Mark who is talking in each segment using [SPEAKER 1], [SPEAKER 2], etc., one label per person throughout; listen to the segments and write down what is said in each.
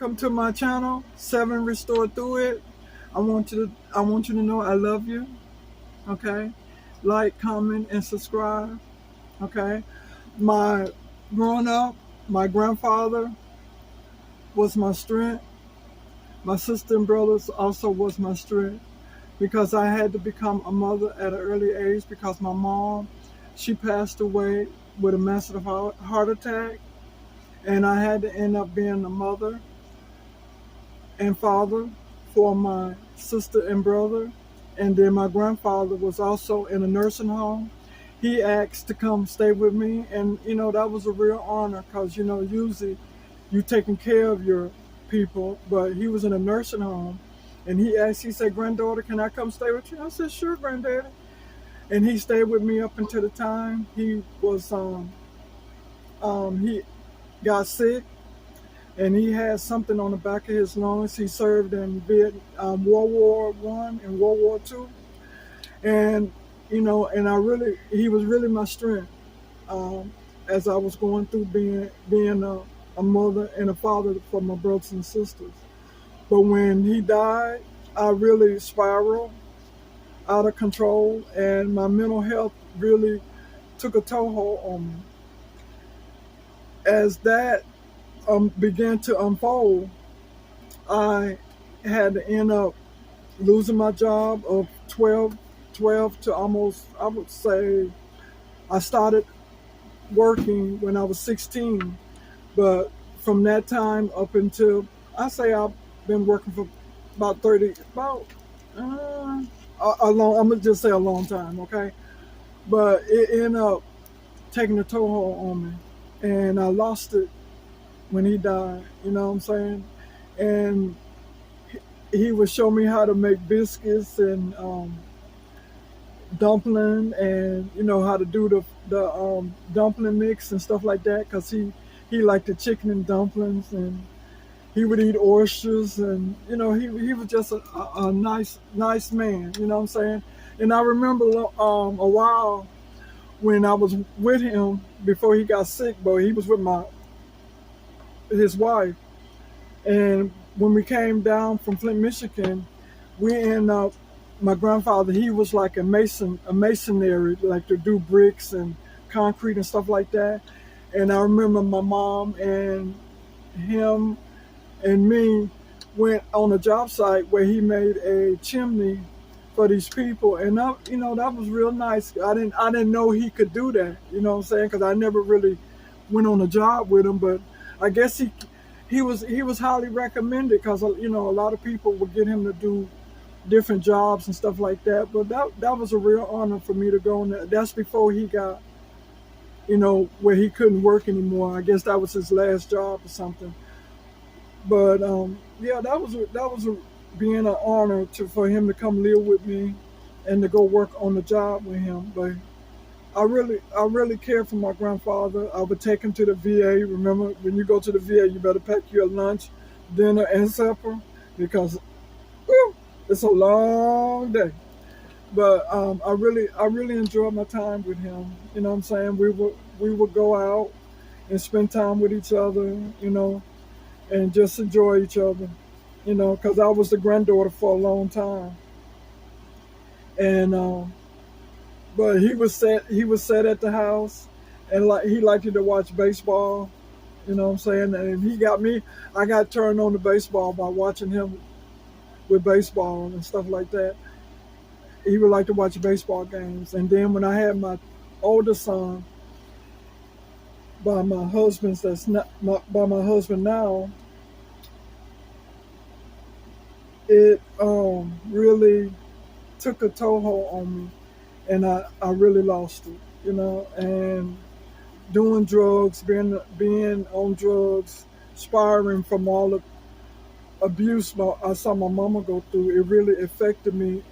[SPEAKER 1] Come to my channel, Seven Restored Through It. I want you to know I love you. Okay, like, comment, and subscribe. Okay, my growing up, my grandfather was my strength. My sister and brothers also was my strength because I had to become a mother at an early age because my mom, she passed away with a massive heart attack, and I had to end up being a mother and father for my sister and brother. And then my grandfather was also in a nursing home. He asked to come stay with me, and that was a real honor because usually you taking care of your people, but he was in a nursing home, and he asked. He said, "Granddaughter, can I come stay with you?" I said, "Sure, granddaddy." And he stayed with me up until the time he got sick, and he had something on the back of his lungs. He served in World War One and World War Two, and and he was really my strength as I was going through being a mother and a father for my brothers and sisters. But when he died, I really spiraled out of control, and my mental health really took a toehold on me. As that began to unfold, I had to end up losing my job of 12 to almost, I would say, I started working when I was 16. But from that time up until, I say I've been working for about 30, about a long, I'm going to just say a long time, okay? But it ended up taking a toehold on me. And I lost it when he died, you know what I'm saying? And he would show me how to make biscuits and dumpling, and how to do the dumpling mix and stuff like that, because he liked the chicken and dumplings, and he would eat oysters, and he was just a nice man, you know what I'm saying? And I remember a while when I was with him before he got sick, but he was with his wife. And when we came down from Flint, Michigan, we ended up, my grandfather, he was like a masonry, like to do bricks and concrete and stuff like that. And I remember my mom and him and me went on a job site where he made a chimney for these people, and that was real nice. I didn't know he could do that, you know what I'm saying? Because I never really went on a job with him, but I guess he was highly recommended because a lot of people would get him to do different jobs and stuff like that. But that was a real honor for me to go on there. That's before he got where he couldn't work anymore. I guess that was his last job or something. But yeah, that was being an honor for him to come live with me and to go work on the job with him. But I really care for my grandfather. I would take him to the VA. Remember, when you go to the VA, you better pack your lunch, dinner, and supper because whew, it's a long day. But I really enjoyed my time with him. You know what I'm saying? We would go out and spend time with each other. And just enjoy each other. Because I was the granddaughter for a long time, and but he was set at the house, and like he liked to watch baseball. You know what I'm saying? And he got me. I got turned on to baseball by watching him with baseball and stuff like that. He would like to watch baseball games, and then when I had my older son by my husband's that's not by my husband now, it really took a toehold on me, and I really lost it, and doing drugs, being on drugs, spiraling from all the abuse I saw my mama go through. It really affected me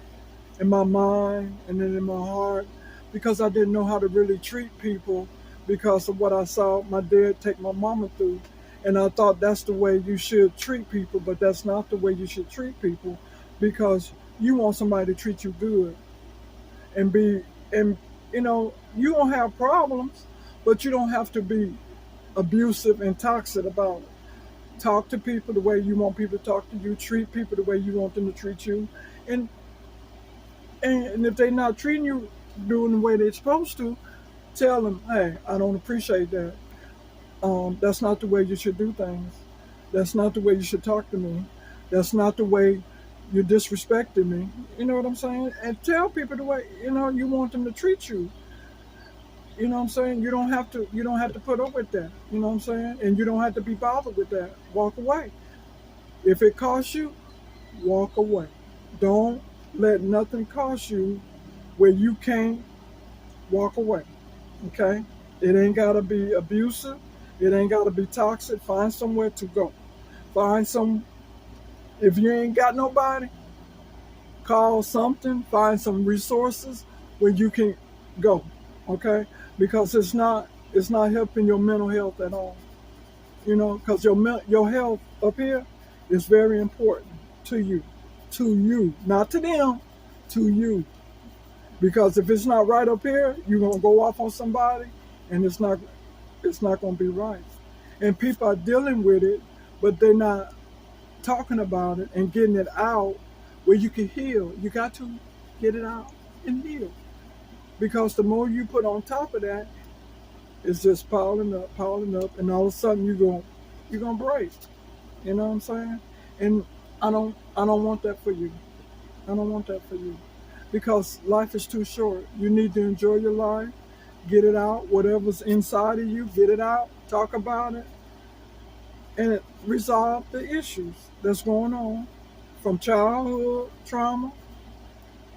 [SPEAKER 1] in my mind and then in my heart because I didn't know how to really treat people because of what I saw my dad take my mama through. And I thought that's the way you should treat people, but that's not the way you should treat people because you want somebody to treat you good and you don't have problems, but you don't have to be abusive and toxic about it. talk to people the way you want people to talk to you, treat people the way you want them to treat you. And and if they're not treating you doing the way they're supposed to, tell them, hey, I don't appreciate that. That's not the way you should do things. That's not the way you should talk to me. That's not the way you're disrespecting me. You know what I'm saying? And tell people the way you want them to treat you. You know what I'm saying? You don't have to put up with that. You know what I'm saying? And you don't have to be bothered with that. Walk away. If it costs you, walk away. Don't let nothing cost you where you can't walk away. Okay? It ain't gotta be abusive. It ain't gotta be toxic. Find somewhere to go. Find some if you ain't got nobody, call something, find some resources where you can go. Okay? Because it's not helping your mental health at all. Because your health up here is very important to you, not to them, to you. Because if it's not right up here, you're gonna go off on somebody, and it's not gonna be right. And people are dealing with it, but they're not talking about it and getting it out where you can heal. You got to get it out and heal. Because the more you put on top of that, it's just piling up, and all of a sudden you're gonna break. You know what I'm saying? And I don't want that for you. I don't want that for you. Because life is too short. You need to enjoy your life, get it out, whatever's inside of you, get it out, talk about it, and resolve the issues that's going on from childhood trauma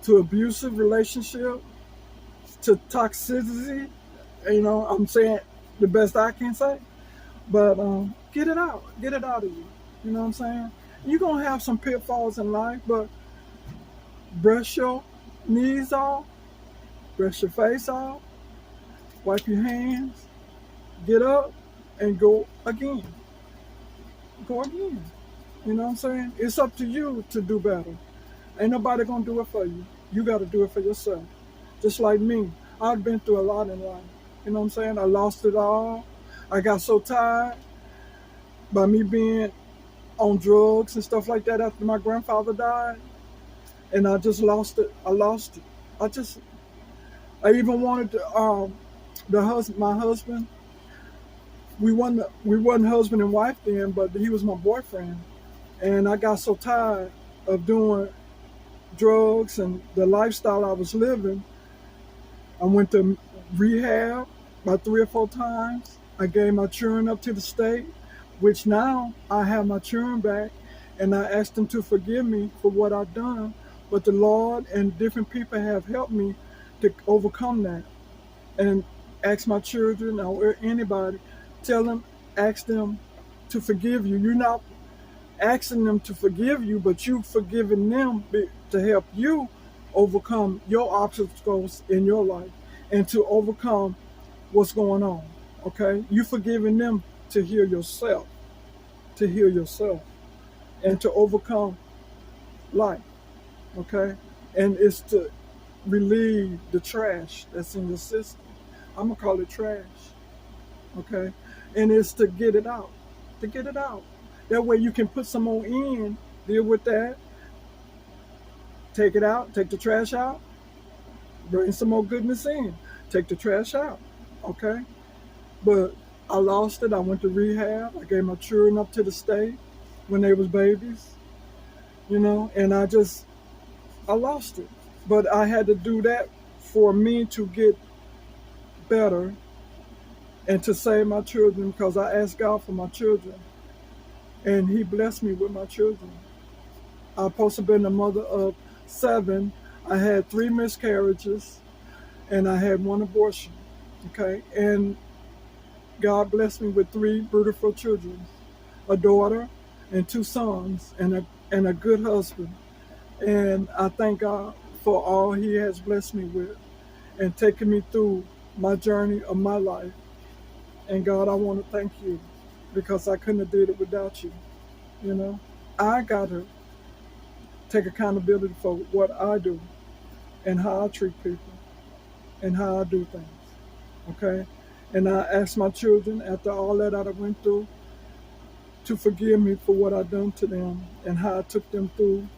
[SPEAKER 1] to abusive relationship to toxicity. I'm saying the best I can say, but get it out of you. You know what I'm saying? You're gonna have some pitfalls in life, but brush your knees off, brush your face off, wipe your hands, get up, and go again. Go again. You know what I'm saying? It's up to you to do better. Ain't nobody gonna do it for you. You gotta do it for yourself. Just like me. I've been through a lot in life. You know what I'm saying? I lost it all. I got so tired by me being on drugs and stuff like that after my grandfather died. And I just lost it. I lost it. I even wanted to my husband. We wasn't husband and wife then, but he was my boyfriend. And I got so tired of doing drugs and the lifestyle I was living. I went to rehab about 3 or 4 times. I gave my children up to the state, which now I have my children back, and I asked them to forgive me for what I've done. But the Lord and different people have helped me to overcome that. And ask my children or anybody, ask them to forgive you. You're not asking them to forgive you, but you forgiving them to help you overcome your obstacles in your life and to overcome what's going on. Okay? You forgiving them to heal yourself, and to overcome life. Okay? And it's to relieve the trash that's in your system. I'm gonna call it trash. Okay? And it's to get it out. To get it out. That way you can put some more in, deal with that, take it out, take the trash out, bring some more goodness in, take the trash out. Okay? But I lost it. I went to rehab. I gave my children up to the state when they was babies, and I lost it. But I had to do that for me to get better and to save my children, because I asked God for my children, and He blessed me with my children. I was supposed to be the mother of 7. I had 3 miscarriages, and I had 1 abortion. Okay, and God blessed me with 3 beautiful children, a daughter and 2 sons, and a good husband. And I thank God for all He has blessed me with and taken me through my journey of my life. And God, I want to thank you, because I couldn't have did it without you. You know, I got to take accountability for what I do and how I treat people and how I do things. Okay? And I asked my children, after all that I went through, to forgive me for what I done to them and how I took them through.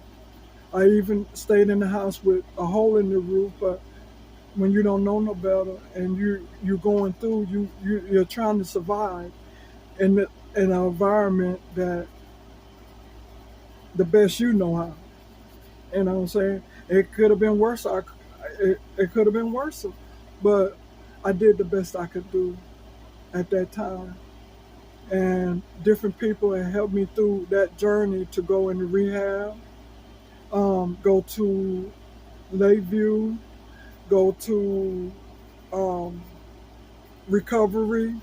[SPEAKER 1] I even stayed in the house with a hole in the roof, but when you don't know no better and you're going through, you're trying to survive in in an environment that the best you know how. You know what I'm saying? It could have been worse. It could have been worse, but I did the best I could do at that time. And different people have helped me through that journey to go into rehab, go to Lakeview, go to um, recovery,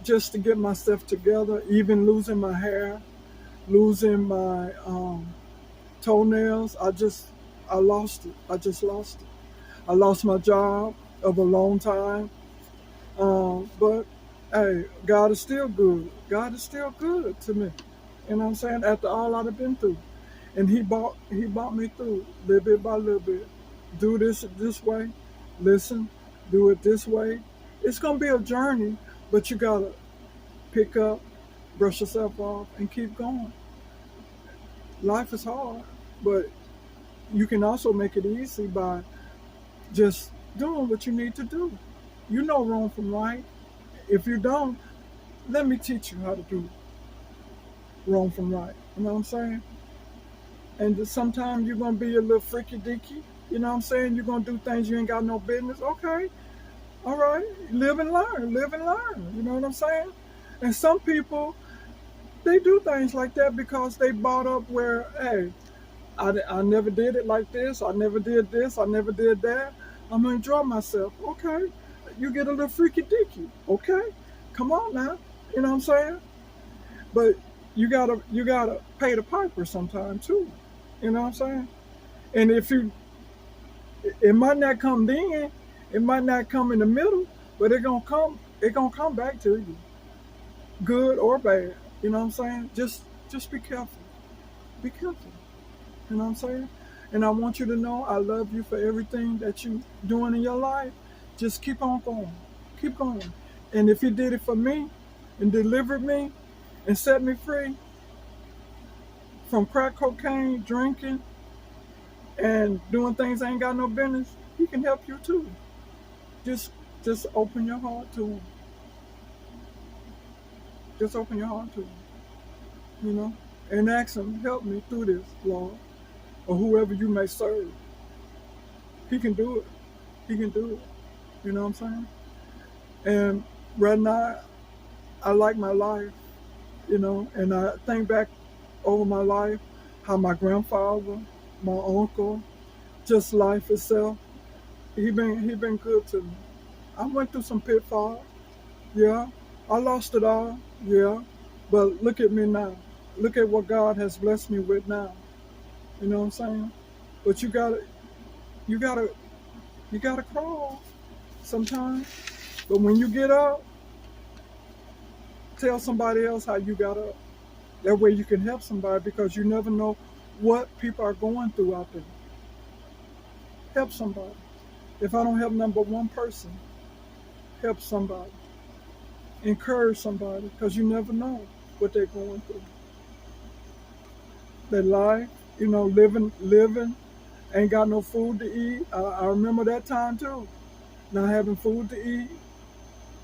[SPEAKER 1] just to get myself together. Even losing my hair, losing my toenails, I lost it. I just lost it. I lost my job of a long time. But hey, God is still good. God is still good to me. You know what I'm saying? After all I've been through. And he brought me through little bit by little bit. Do this way, listen, do it this way. It's gonna be a journey, but you gotta pick up, brush yourself off, and keep going. Life is hard, but you can also make it easy by just doing what you need to do. You know wrong from right. If you don't, let me teach you how to do wrong from right. You know what I'm saying? And sometimes you're gonna be a little freaky deaky. You know what I'm saying? You're gonna do things you ain't got no business. Okay, all right. Live and learn. Live and learn. You know what I'm saying? And some people they do things like that because they brought up where, hey, I never did it like this. I never did this. I never did that. I'm gonna enjoy myself. Okay, you get a little freaky deaky. Okay, come on now. You know what I'm saying? But you gotta pay the piper sometime too. You know what I'm saying? And if you, it might not come then, it might not come in the middle, but it gonna come. It gonna come back to you, good or bad. You know what I'm saying? Just be careful. Be careful. You know what I'm saying? And I want you to know I love you for everything that you doing in your life. Just keep on going. Keep going. And if you did it for me and delivered me and set me free from crack cocaine, drinking, and doing things I ain't got no business, he can help you too. Just just open your heart to him. Just open your heart to him, you know? And ask him, help me through this, Lord. Or whoever you may serve. He can do it. He can do it. You know what I'm saying? And right now, I like my life, you know, and I think back over my life, how my grandfather, my uncle, just life itself, he been good to me. I went through some pitfalls, yeah. I lost it all, yeah. But look at me now. Look at what God has blessed me with now. You know what I'm saying? But you gotta, you gotta crawl sometimes. But when you get up, tell somebody else how you got up. That way you can help somebody because you never know what people are going through out there. Help somebody. If I don't help number one person, help somebody. Encourage somebody because you never know what they're going through. Their life, you know, living, ain't got no food to eat. I remember that time too. Not having food to eat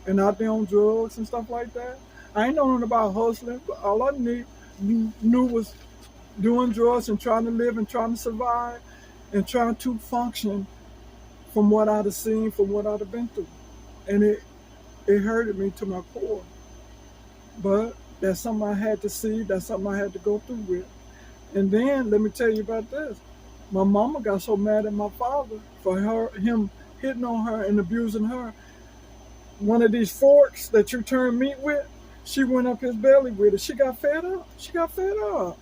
[SPEAKER 1] and out there on drugs and stuff like that. I ain't know nothing about hustling, but all I knew was doing drugs and trying to live and trying to survive and trying to function from what I'd have seen, from what I'd have been through. And it hurted me to my core. But that's something I had to see, that's something I had to go through with. And then let me tell you about this. My mama got so mad at my father for him hitting on her and abusing her. One of these forks that you turn meat with, she went up his belly with it. She got fed up. She got fed up.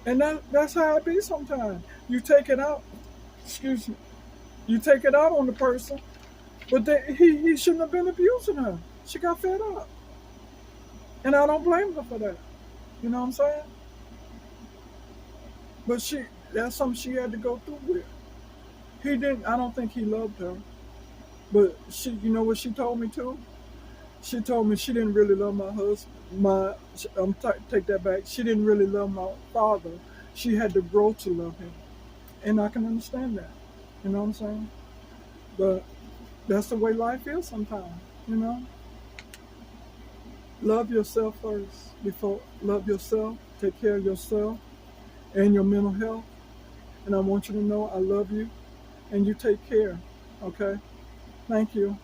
[SPEAKER 1] And that's how it be sometimes. You take it out, excuse me, you take it out on the person, but he shouldn't have been abusing her. She got fed up. And I don't blame her for that. You know what I'm saying? But that's something she had to go through with. I don't think he loved her. But you know what she told me too? She told me she didn't really love my husband. my take that back. She didn't really love my father. She had to grow to love him, and I can understand that. You know what I'm saying? But that's the way life is sometimes. You know, love yourself first before love yourself. Take care of yourself and your mental health. And I want you to know I love you, and you take care. Okay? Thank you.